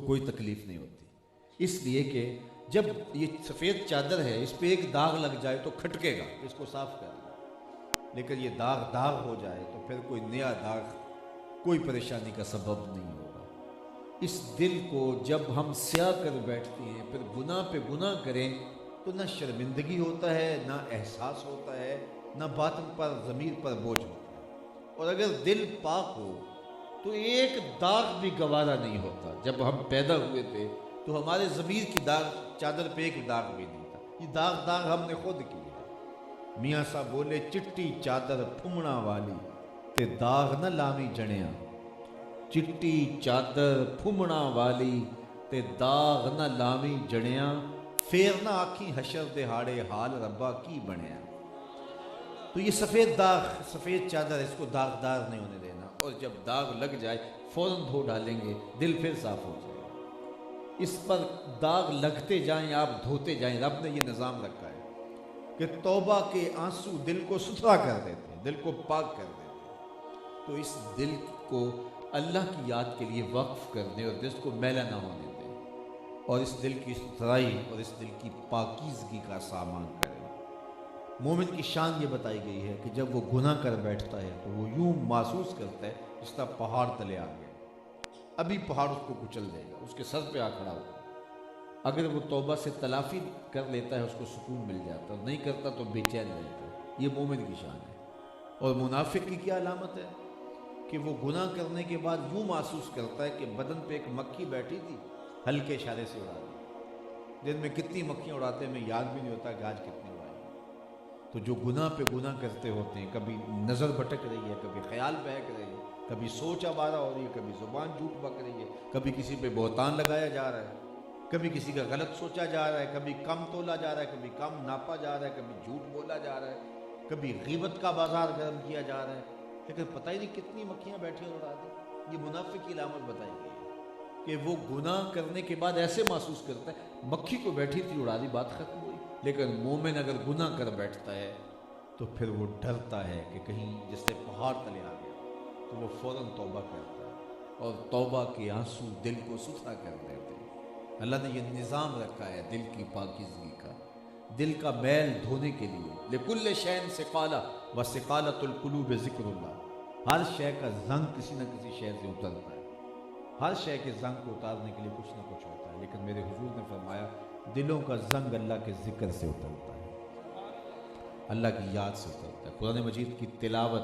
کوئی تکلیف نہیں ہوتی، اس لیے کہ جب یہ سفید چادر ہے اس پہ ایک داغ لگ جائے تو کھٹکے گا، اس کو صاف کر لیں، لیکن یہ داغ ہو جائے تو پھر کوئی نیا داغ کوئی پریشانی کا سبب نہیں ہوگا۔ اس دل کو جب ہم سیاہ کر بیٹھتے ہیں، پھر گناہ پہ گناہ کریں تو نہ شرمندگی ہوتا ہے، نہ احساس ہوتا ہے، نہ باطن پر ضمیر پر بوجھ ہوتا ہے۔ اور اگر دل پاک ہو تو ایک داغ بھی گوارا نہیں ہوتا۔ جب ہم پیدا ہوئے تھے تو ہمارے ضمیر کی چادر پہ ایک داغ بھی نہیں تھا، یہ داغ ہم نے خود کی ہے۔ میاں صاحب بولے چٹی چادر پھمنا والی تے داغ نہ لامی جڑیاں، چٹی چادر پھمنا والی تے داغ نہ لامی جڑیاں، پھر نہ آکھی حشر دہاڑے حال ربا کی بنیا۔ تو یہ سفید چادر، اس کو داغدار نہیں ہونے دینا، اور جب داغ لگ جائے فوراً دھو ڈالیں گے، دل پھر صاف ہو جائے گا۔ اس پر داغ لگتے جائیں، آپ دھوتے جائیں۔ رب نے یہ نظام رکھا ہے کہ توبہ کے آنسو دل کو ستھرا کر دیتے ہیں، دل کو پاک کر دیتے ہیں۔ تو اس دل کو اللہ کی یاد کے لیے وقف کر دیں اور جس کو میلا نہ ہونے دیں، اور اس دل کی ستھرائی اور اس دل کی پاکیزگی کا سامان کریں۔ مومن کی شان یہ بتائی گئی ہے کہ جب وہ گناہ کر بیٹھتا ہے تو وہ یوں محسوس کرتا ہے جس طرح پہاڑ تلے آ گیا، ابھی پہاڑ اس کو کچل دے گا، اس کے سر پہ آ کھڑا ہوگا۔ اگر وہ توبہ سے تلافی کر لیتا ہے اس کو سکون مل جاتا ہے، نہیں کرتا تو بے چین رہتا ہے۔ یہ مومن کی شان ہے۔ اور منافق کی کیا علامت ہے کہ وہ گناہ کرنے کے بعد یوں محسوس کرتا ہے کہ بدن پہ ایک مکھی بیٹھی تھی، ہلکے اشارے سے اڑا دی۔ دن میں کتنی مکھیاں اڑاتے ہیں ہمیں یاد بھی نہیں ہوتا کہ آج کتنی اڑائی۔ تو جو گناہ پہ گناہ کرتے ہوتے ہیں، کبھی نظر بھٹک رہی ہے، کبھی خیال بہک رہی ہے، کبھی سوچ آوارہ ہو رہی ہے، کبھی زبان جھوٹ بک رہی ہے، کبھی کسی پہ بہتان لگایا جا رہا ہے، کبھی کسی کا غلط سوچا جا رہا ہے، کبھی کم تولا جا رہا ہے، کبھی کم ناپا جا رہا ہے، کبھی جھوٹ بولا جا رہا ہے، کبھی غیبت کا بازار گرم کیا جا رہا ہے، لیکن پتہ ہی نہیں کتنی مکھیاں بیٹھی اڑا دی۔ یہ منافق کی علامت بتائی گئی ہے کہ وہ گناہ کرنے کے بعد ایسے محسوس کرتا ہے مکھی کو بیٹھی تھی اڑا دی، بات ختم ہوئی۔ لیکن مومن اگر گناہ کر بیٹھتا ہے تو پھر وہ ڈرتا ہے کہ کہیں جس سے پہاڑ تلے آ گیا، تو وہ فوراً توبہ کرتا ہے، اور توبہ کے آنسو دل کو ستھرا کر دیتے ہیں۔ اللہ نے یہ نظام رکھا ہے دل کی پاکیزگی کا، دل کا میل دھونے کے لیے۔ لکل شین سقالہ و سقالۃ القلوب ذکر اللہ، ہر شے کا زنگ کسی نہ کسی شے سے اترتا ہے، ہر شے کے زنگ کو اتارنے کے لیے کچھ نہ کچھ ہوتا ہے، لیکن میرے حضور نے فرمایا دلوں کا زنگ اللہ کے ذکر سے اترتا ہے، اللہ کی یاد سے اترتا ہے۔ قرآن مجید کی تلاوت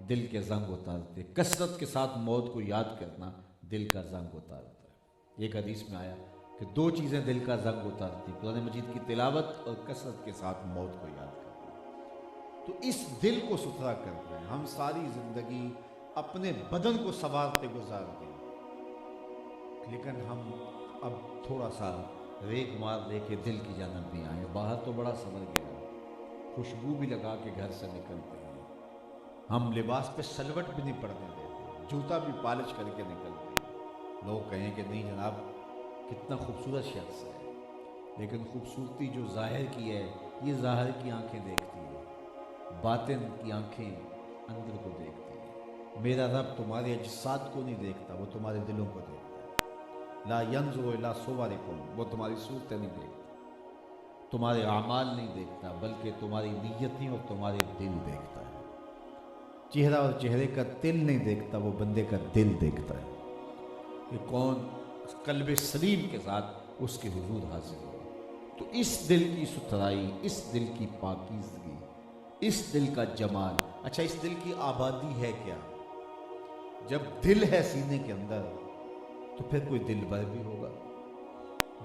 دل کے زنگ اتارتے، کثرت کے ساتھ موت کو یاد کرنا دل کا زنگ اتارتا ہے۔ ایک حدیث میں آیا کہ دو چیزیں دل کا زنگ اتارتی، قرآن مجید کی تلاوت اور کثرت کے ساتھ موت کو یاد کرنا۔ تو اس دل کو ستھرا کرتے ہیں۔ ہم ساری زندگی اپنے بدن کو سنوارتے گزارتے ہیں، لیکن ہم اب تھوڑا سا ریگ مار لے کے دل کی جانب بھی آئیں۔ باہر تو بڑا سنور گیا، خوشبو بھی لگا کے گھر سے نکلتے ہیں، ہم لباس پہ سلوٹ بھی نہیں پڑنے دیتے، جوتا بھی پالش کر کے نکلتے ہیں۔ لوگ کہیں کہ نہیں جناب کتنا خوبصورت شخص ہے، لیکن خوبصورتی جو ظاہر کی ہے یہ ظاہر کی آنکھیں دیکھتی ہیں، باطن کی آنکھیں اندر کو دیکھتی ہیں۔ میرا رب تمہارے اجساد کو نہیں دیکھتا، وہ تمہارے دلوں کو دیکھتا ہے۔ لا ینظر الی صورکم، وہ تمہاری صورتیں نہیں دیکھتا، تمہارے اعمال نہیں دیکھتا، بلکہ تمہاری نیتیں اور تمہارے دل دیکھتا ہے۔ چہرہ اور چہرے کا تل نہیں دیکھتا، وہ بندے کا دل دیکھتا ہے کہ کون قلب سلیم کے ساتھ اس کے حضور حاضر ہو۔ تو اس دل کی ستھرائی، اس دل کی پاکیزگی، اس دل کا جمال۔ اچھا اس دل کی آبادی ہے کیا؟ جب دل ہے سینے کے اندر تو پھر کوئی دل بر بھی ہوگا،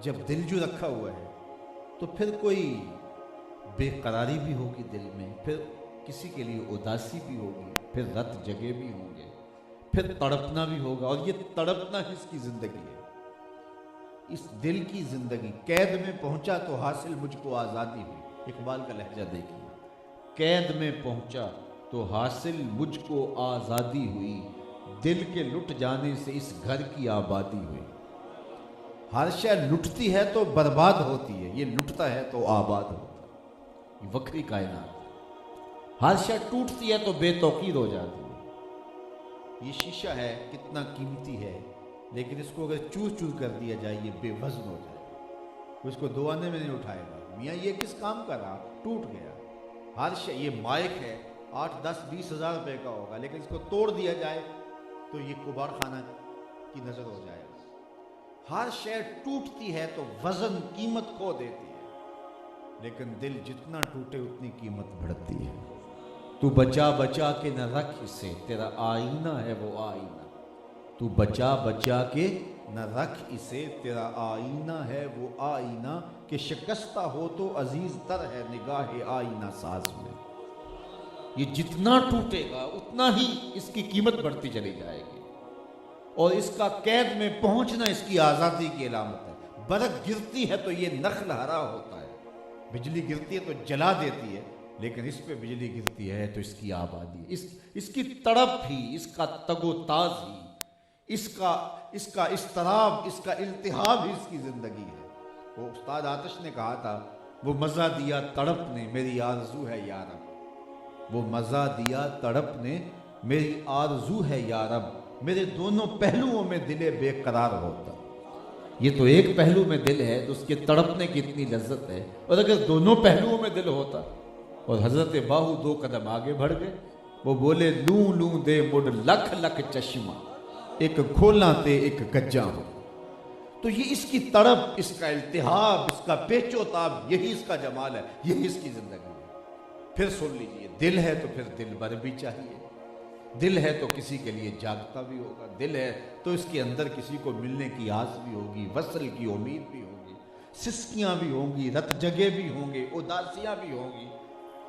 جب دل جو رکھا ہوا ہے تو پھر کوئی بے قراری بھی ہوگی دل میں، پھر کسی کے لیے اداسی بھی ہوگی، پھر رت جگے بھی ہوں گے، پھر تڑپنا بھی ہوگا، اور یہ تڑپنا اس کی زندگی ہے۔ اس دل کی زندگی قید میں پہنچا تو حاصل مجھ کو آزادی ہوئی، اقبال کا لہجہ دیکھیے، قید میں پہنچا تو حاصل مجھ کو آزادی ہوئی، دل کے لٹ جانے سے اس گھر کی آبادی ہوئی۔ ہر شے لٹتی ہے تو برباد ہوتی ہے، یہ لٹتا ہے تو آباد ہوتا ہے، یہ وکری کائنات ہے۔ ہر شے ٹوٹتی ہے تو بے توقیر ہو جاتی ہے۔ یہ شیشہ ہے کتنا قیمتی ہے، لیکن اس کو اگر چور چور کر دیا جائے یہ بے وزن ہو جائے، وہ اس کو 2 آنے میں نہیں اٹھائے گا۔ میاں یہ کس کام کا رہا، ٹوٹ گیا۔ ہر شے، یہ مائک ہے 8 10 20 ہزار روپے کا ہوگا، لیکن اس کو توڑ دیا جائے تو یہ کباڑ خانہ کی نظر ہو جائے گا۔ ہر شے ٹوٹتی ہے تو وزن قیمت کھو دیتی ہے، لیکن دل جتنا ٹوٹے اتنی قیمت بڑھتی ہے۔ تو بچا بچا کے نہ رکھ اسے، تیرا آئینہ ہے وہ آئینہ۔ تو بچا بچا کے نہ رکھ اسے، تیرا آئینہ ہے وہ آئینہ، کہ شکستہ ہو تو عزیز تر ہے نگاہ آئینہ ساز میں۔ یہ جتنا ٹوٹے گا اتنا ہی اس کی قیمت بڑھتی چلی جائے گی، اور اس کا قید میں پہنچنا اس کی آزادی کی علامت ہے۔ برق گرتی ہے تو یہ نخل ہرا ہوتا ہے، بجلی گرتی ہے تو جلا دیتی ہے، لیکن اس پہ بجلی گرتی ہے تو اس کی آبادی ہے، اس کی تڑپ ہی، اس کا تگ و تاز ہی، اس کا اضطراب، اس کا التہاب ہی اس کی زندگی ہے۔ وہ استاد آتش نے کہا تھا، وہ مزہ دیا تڑپ نے میری آرزو ہے یارب، وہ مزہ دیا تڑپ نے میری آرزو ہے یارب، میرے دونوں پہلوؤں میں دل بے قرار ہوتا۔ یہ تو ایک پہلو میں دل ہے تو اس کے تڑپنے کی اتنی لذت ہے، اور اگر دونوں پہلوؤں میں دل ہوتا، اور حضرت باہو 2 قدم آگے بڑھ گئے، وہ بولے لوں لوں دے مڑ لکھ لکھ چشمہ، ایک کھولا تے ایک گجا ہو۔ تو یہ اس کی تڑپ، اس کا التہاب، اس کا پیچ و تاب، یہی اس کا جمال ہے، یہی اس کی زندگی ہے۔ پھر سن لیجئے، دل ہے تو پھر دل بر بھی چاہیے، دل ہے تو کسی کے لیے جاگتا بھی ہوگا، دل ہے تو اس کے اندر کسی کو ملنے کی آس بھی ہوگی، وصل کی امید بھی ہوگی، سسکیاں بھی ہوں گی، رت جگے بھی ہوں گے، اداسیاں بھی ہوں گی،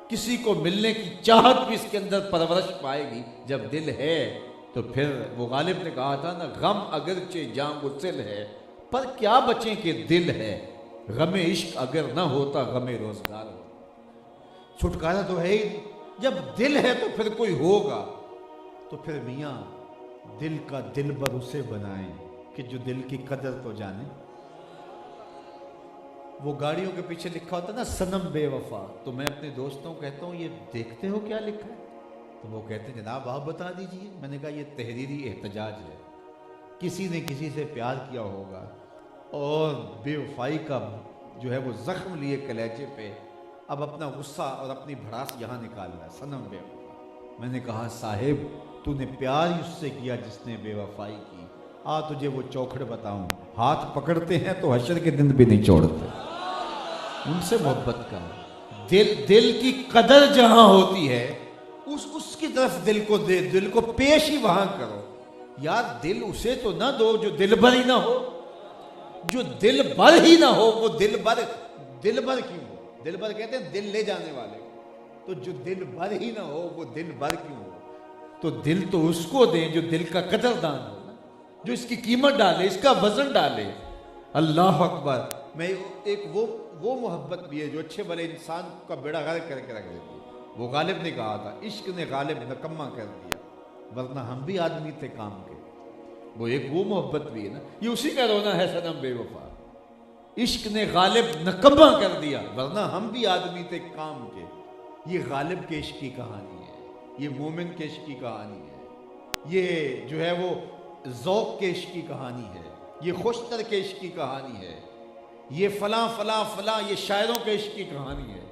کسی کو ملنے کی چاہت بھی اس کے اندر پرورش پائے گی۔ جب دل ہے تو پھر وہ غالب نے کہا تھا نا، غم اگرچہ جاں گسل ہے پر کیا بچیں کہ دل ہے، غم عشق اگر نہ ہوتا غم روزگار ہو۔ چھٹکارا تو ہے ہی نہیں، جب دل ہے تو پھر کوئی ہوگا، تو پھر میاں دل کا دلبر اسے بنائیں کہ جو دل کی قدر تو جانے۔ وہ گاڑیوں کے پیچھے لکھا ہوتا نا صنم بے وفا، تو میں اپنے دوستوں کو کہتا ہوں یہ دیکھتے ہو کیا لکھا ہے؟ تو وہ کہتے ہیں جناب آپ بتا دیجئے۔ میں نے کہا یہ تحریری احتجاج ہے، کسی نے کسی سے پیار کیا ہوگا اور بے وفائی کا جو ہے وہ زخم لیے کلیجے پہ، اب اپنا غصہ اور اپنی بھڑاس یہاں نکال رہا ہے، صنم بے وفا۔ میں نے کہا صاحب تو نے پیار ہی اس سے کیا جس نے بے وفائی کی، آ تجھے وہ چوکھڑ بتاؤں، ہاتھ پکڑتے ہیں تو حشر کے دن بھی نہیں چھوڑتے، ان سے محبت کا۔ دل کی قدر جہاں ہوتی ہے اس کی طرف دل کو دے، دل کو پیش ہی وہاں کرو۔ یار دل اسے تو نہ دو جو دل بھر ہی نہ ہو، جو دل بھر ہی نہ ہو وہ دل بھر کیوں ہو؟ دل بھر کہتے ہیں دل لے جانے والے، تو جو دل بھر ہی نہ ہو وہ دل بھر کیوں ہو؟ تو دل تو اس کو دیں جو دل کا قدردان ہو نا، جو اس کی قیمت ڈالے، اس کا وزن ڈالے۔ اللہ اکبر۔ میں ایک وہ محبت بھی ہے جو اچھے بھلے انسان کا بیڑا غرق کر کے رکھ دیتی ہے۔ وہ غالب نے کہا تھا عشق نے غالب نکما کر دیا، ورنہ ہم بھی آدمی تھے کام کے۔ وہ محبت بھی ہے نا، یہ اسی کا رونا ہے صنم بے وفا۔ عشق نے غالب نکما کر دیا ورنہ ہم بھی آدمی تھے کام کے۔ یہ غالب کے عشق کی کہانی ہے، یہ مومن کے عشق کی کہانی ہے، یہ جو ہے وہ ذوق کے عشق کی کہانی ہے، یہ خوشتر کے عشق کی کہانی ہے، یہ فلاں فلاں فلاں یہ شاعروں کے عشق کی کہانی ہے۔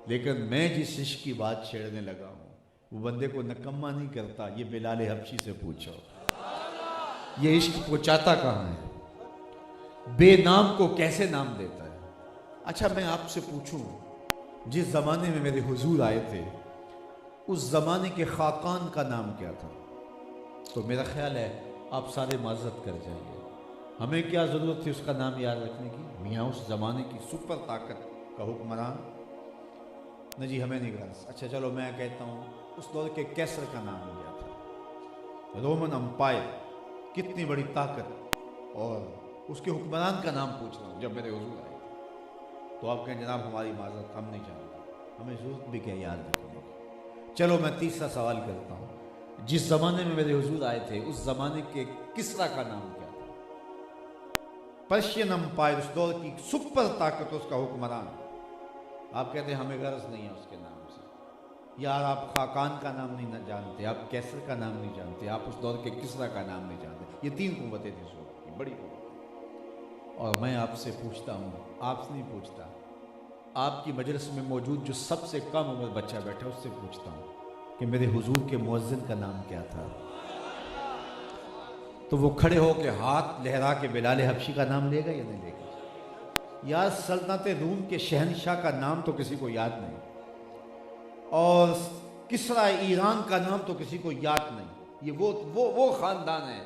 لیکن میں جس عشق کی بات چھیڑنے لگا ہوں وہ بندے کو نکما نہیں کرتا، یہ بلال حبشی سے پوچھو، یہ عشق پہنچاتا کہاں ہے، بے نام کو کیسے نام دیتا ہے۔ اچھا میں آپ سے پوچھوں، جس زمانے میں میرے حضور آئے تھے اس زمانے کے خاقان کا نام کیا تھا؟ تو میرا خیال ہے آپ سارے معذرت کر جائیے، ہمیں کیا ضرورت تھی اس کا نام یاد رکھنے کی؟ میاں اس زمانے کی سپر طاقت کا حکمران نہ جی ہمیں نہیں غرض۔ اچھا چلو میں کہتا ہوں اس دور کے کیسر کا نام لیا تھا، رومن امپائر، کتنی بڑی طاقت، اور اس کے حکمران کا نام پوچھ رہا ہوں جب میرے حضور آئے تو آپ کہیں جناب ہماری معذرت، ہم نہیں جانتے، ہمیں ضرورت بھی کیا یاد رکھنے کی۔ چلو میں تیسرا سوال کرتا ہوں، جس زمانے میں میرے حضور آئے تھے اس زمانے کے کسرا کا نام کیا تھا؟ پرشین امپائر، اس دور کی سپر طاقت، اس کا حکمران۔ آپ کہتے ہیں ہمیں غرض نہیں ہے اس کے نام سے۔ یار آپ خاقان کا نام نہیں جانتے، آپ کیسر کا نام نہیں جانتے، آپ اس دور کے کسرا کا نام نہیں جانتے۔ یہ 3 قوتیں تھیں اس وقت۔ بڑی عمر. اور میں آپ سے پوچھتا ہوں، آپ سے نہیں پوچھتا، آپ کی مجلس میں موجود جو سب سے کم عمر بچہ بیٹھا اس سے پوچھتا ہوں کہ میرے حضور کے مؤذن کا نام کیا تھا؟ تو وہ کھڑے ہو کے ہاتھ لہرا کے بلال حبشی کا نام لے گا یا نہیں لے گا؟ یار سلطنت روم کے شہنشاہ کا نام تو کسی کو یاد نہیں، اور کسریٰ ایران کا نام تو کسی کو یاد نہیں. یہ وہ خاندان ہے